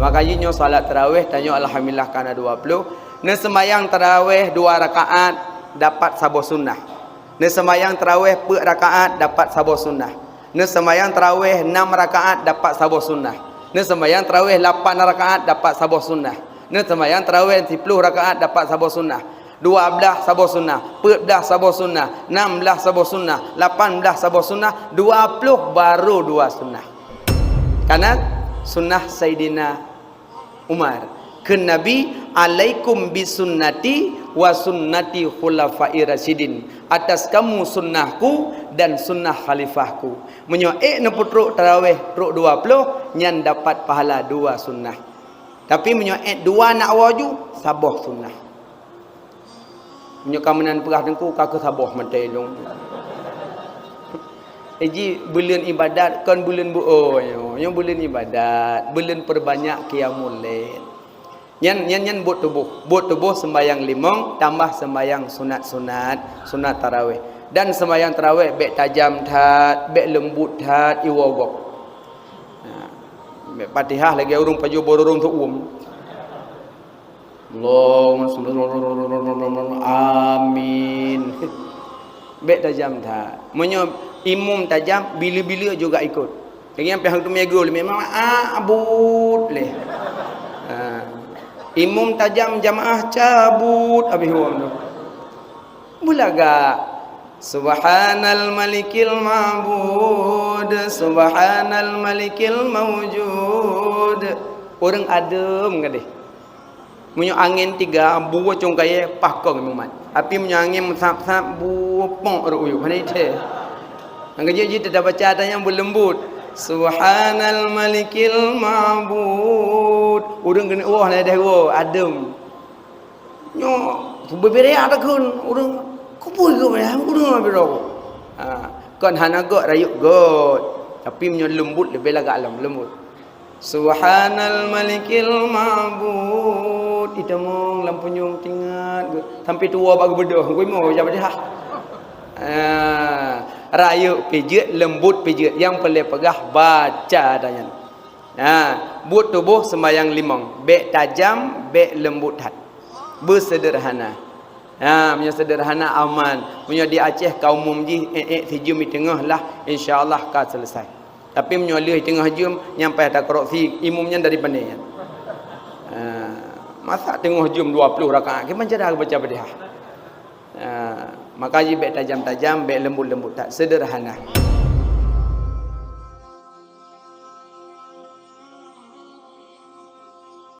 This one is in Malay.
Makanya salat tarawih tanya alhamdulillah kana 20. Ne sembayang tarawih 2 rakaat dapat sabo sunnah. Ne sembayang tarawih 4 rakaat dapat sabo sunnah. Ne sembayang tarawih 6 rakaat dapat sabo sunnah. Ne sembayang tarawih 8 rakaat dapat sabo sunnah. Ne sembayang tarawih 10 rakaat dapat sabo sunnah. 12 sabo sunnah, 14 sabo sunnah, 16 sabo sunnah, 18 sabo sunnah, 20 baru 2 sunnah. Karena sunnah Sayyidina Umar ke Nabi, alaikum bisunnati wa sunnati khulafai rasyidin, atas kamu sunnahku dan sunnah khalifahku. Menyoek ne putruk tarawih ruk 20 nyan dapat pahala 2 sunnah. Tapi menyoek 2 nak waju saboh sunnah. Menyokamenan perah dengku kakak saboh mantai long. Eji bulan ibadat kan bulan buoy, yang bulan ibadat, bulan perbanyak qiyamul lail. Nyan buat tubuh sembayang 5 tambah sembayang sunat tarawih. Dan sembayang tarawih bek tajam tat, bek lembut tat iwogok. Nah, bek Fatihah lagi urung paju bororong tu amin. Bek tajam tat. Menyo imum tajam bila-bila juga ikut. Yang pihak tu megul memang abut leh. Imum tajam jamaah cabut habis huang tu. Bulaga subhanal malikil ma'bud, subhanal malikil mawjud. Orang adem gadih. Munyo angin 3 buah cung kaya pakong mumat. Api munyo angin sap-sap buah pong ruyu mana itu. Anggaje ji tak baca tanya berlembut. Subhanal malikil ma'bud. Urang kena wah lah dah wo adem. Nyo berbere ada kun urang kupui ke mana urang bero. Kon hanagok rayuk god. Tapi menyo lembut lebih lagak alam lembut. Subhanal malikil ma'bud. Itamong lampunyong tingat sampai tua bagi bedoh gue mau jawab dia. Rayuk pijit lembut pijit yang boleh pegah baca dayan. Buat tubuh sembayang 5 bek tajam bek lembut hat bersederhana. Punya sederhana aman. Punya di Aceh kaum umum sijum di tengah lah insyaallah ka selesai. Tapi menyolih tengah jum nyampai tak korupsi imumnya dari pandai. Masa tengah jum 20 rakaat gimana cara baca Fatihah. Maka bek tajam-tajam bek lembut-lembut tak sederhana.